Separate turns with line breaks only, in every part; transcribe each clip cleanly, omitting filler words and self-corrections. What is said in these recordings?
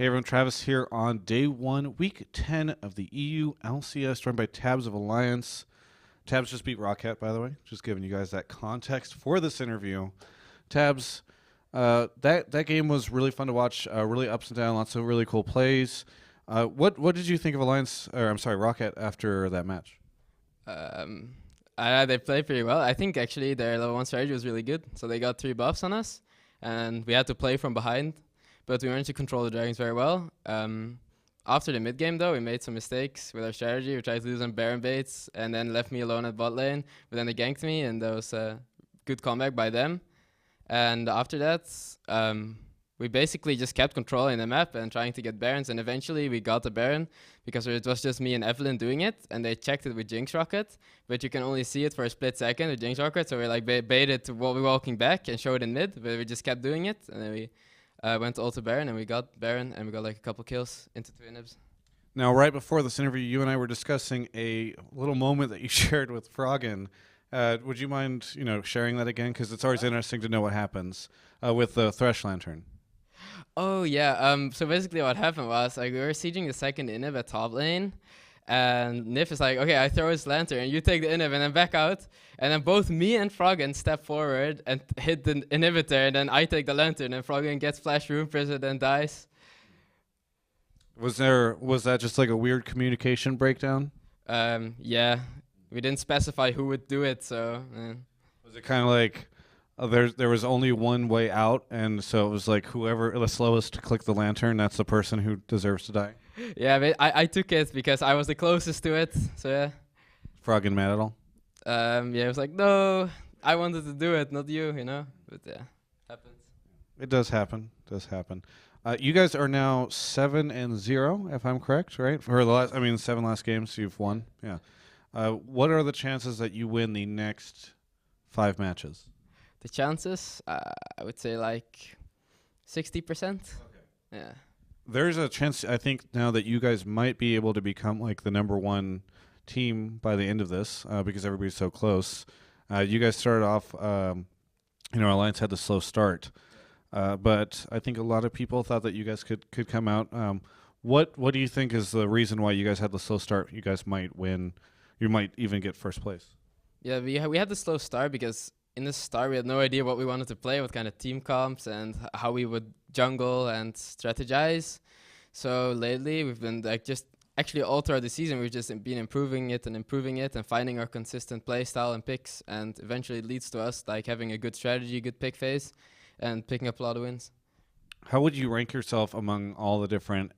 Hey everyone, Travis here on day one, week 10 of the EU LCS, joined by Tabzz of Alliance. Tabzz just beat Rocket, by the way, just giving you guys that context for this interview. Tabzz, that game was really fun to watch, really ups and downs, lots of really cool plays. What did you think of Alliance, or I'm sorry, Rocket after that match?
They played pretty well. I think actually their level 1 strategy was really good. So they got 3 buffs on us, and we had to play from behind, but we managed to control the dragons very well. After the mid game, though, we made some mistakes with our strategy. We tried to do some Baron baits, and then left me alone at bot lane, but then they ganked me, and that was a good comeback by them. And after that, we basically just kept controlling the map and trying to get Barons, and eventually we got the Baron because it was just me and Evelyn doing it, and they checked it with Jinx Rocket, but you can only see it for a split second with Jinx Rocket, so we like baited to while we were walking back and showed in mid, but we just kept doing it, and then we went all to Baron, and we got Baron, and we got like a couple kills into 2 inhibs.
Now, right before this interview, you and I were discussing a little moment that you shared with Froggen. Would you mind, sharing that again? Because it's always interesting to know what happens with the Thresh Lantern.
Oh yeah. So basically, what happened was like we were sieging the second inhib at top lane, and Nif is like, "Okay, I throw his lantern, and you take the inhib, and then back out." And then both me and Froggen step forward and hit the inhibitor, and then I take the lantern, and Froggen gets flash room prison and dies.
Was that just like a weird communication breakdown?
Yeah, we didn't specify who would do it, so.
Was it kind of like there was only one way out, and so it was like whoever the slowest to click the lantern, that's the person who deserves to die?
Yeah, but I took it because I was the closest to it, so yeah.
Froggen mad at all?
Yeah, it was like, no, I wanted to do it, not you, But yeah, happens.
It does happen. You guys are now 7-0, if I'm correct, right? For the 7 last games you've won. Yeah. What are the chances that you win the next 5 matches?
The chances, I would say like 60%. Okay. Yeah.
There's a chance, I think, now that you guys might be able to become like the number 1 team by the end of this, because everybody's so close. You guys started off, Alliance had the slow start, but I think a lot of people thought that you guys could come out. What do you think is the reason why you guys had the slow start? You guys might win. You might even get first place.
Yeah, we had the slow start because in the start we had no idea what we wanted to play, what kind of team comps, and how we would jungle and strategize. So lately we've been like just actually all throughout the season we've just been improving it and finding our consistent play style and picks, and eventually it leads to us like having a good strategy, good pick phase, and picking up a lot of wins.
How would you rank yourself among all the different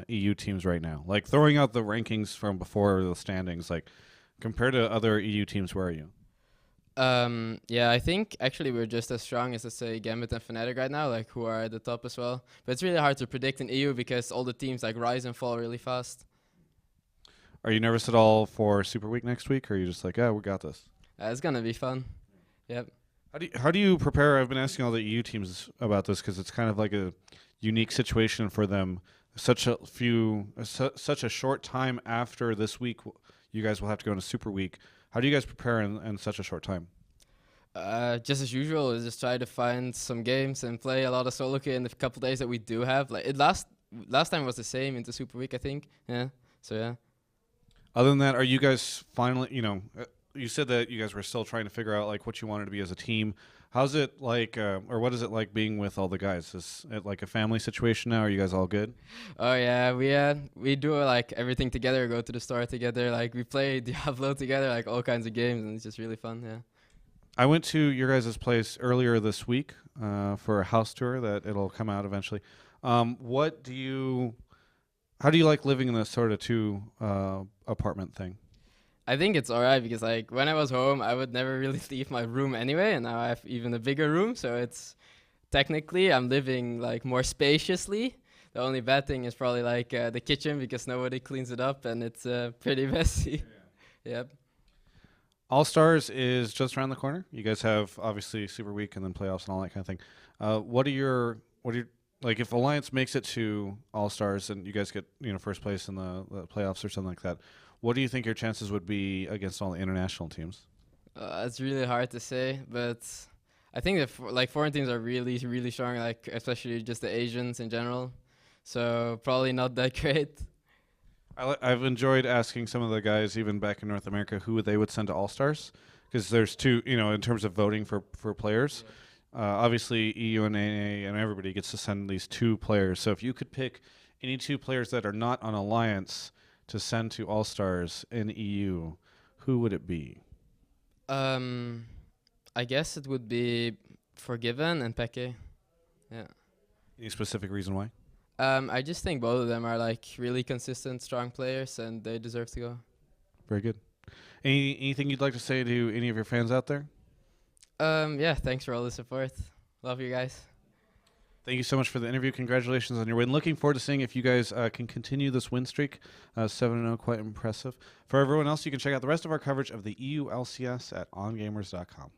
EU teams right now? Like throwing out the rankings from before the standings, like compared to other EU teams, where are you?
Yeah, I think actually we're just as strong as, let's say, Gambit and Fnatic right now, like who are at the top as well. But it's really hard to predict in EU because all the teams like rise and fall really fast.
Are you nervous at all for Super Week next week, or are you just like, we got this?
It's gonna be fun. Yep.
How do you prepare? I've been asking all the EU teams about this because it's kind of like a unique situation for them. Such a short time after this week, you guys will have to go into Super Week. How do you guys prepare in such a short time?
Just as usual, just try to find some games and play a lot of solo queue in the couple days that we do have. Like last time was the same into Super Week, I think. Yeah. So yeah.
Other than that, are you guys finally? You said that you guys were still trying to figure out like what you wanted to be as a team. How's it like, or what is it like being with all the guys? Is it like a family situation now? Are you guys all good?
Oh yeah, we do like everything together. Go to the store together. Like we play Diablo together, like all kinds of games, and it's just really fun. Yeah.
I went to your guys' place earlier this week for a house tour that it'll come out eventually. How do you like living in this sort of 2 apartment thing?
I think it's alright because like when I was home, I would never really leave my room anyway, and now I have even a bigger room, so it's technically I'm living like more spaciously. The only bad thing is probably like the kitchen because nobody cleans it up and it's pretty messy. Yeah. Yep.
All Stars is just around the corner. You guys have obviously Super Week and then playoffs and all that kind of thing. What are your like if Alliance makes it to All Stars and you guys get first place in the playoffs or something like that? What do you think your chances would be against all the international teams?
It's really hard to say, but I think that foreign teams are really, really strong, like especially just the Asians in general. so probably not that great.
I've enjoyed asking some of the guys, even back in North America, who they would send to All Stars, because there's two, in terms of voting for players. Obviously, EU and AA and everybody gets to send these two players. So if you could pick any two players that are not on Alliance to send to All Stars in EU, who would it be?
I guess it would be Forgiven and Peke. Yeah.
Any specific reason why?
I just think both of them are like really consistent, strong players, and they deserve to go.
Very good. Anything you'd like to say to any of your fans out there?
Yeah, thanks for all the support. Love you guys.
Thank you so much for the interview. Congratulations on your win. Looking forward to seeing if you guys can continue this win streak. 7-0, quite impressive. For everyone else, you can check out the rest of our coverage of the EU LCS at ongamers.com.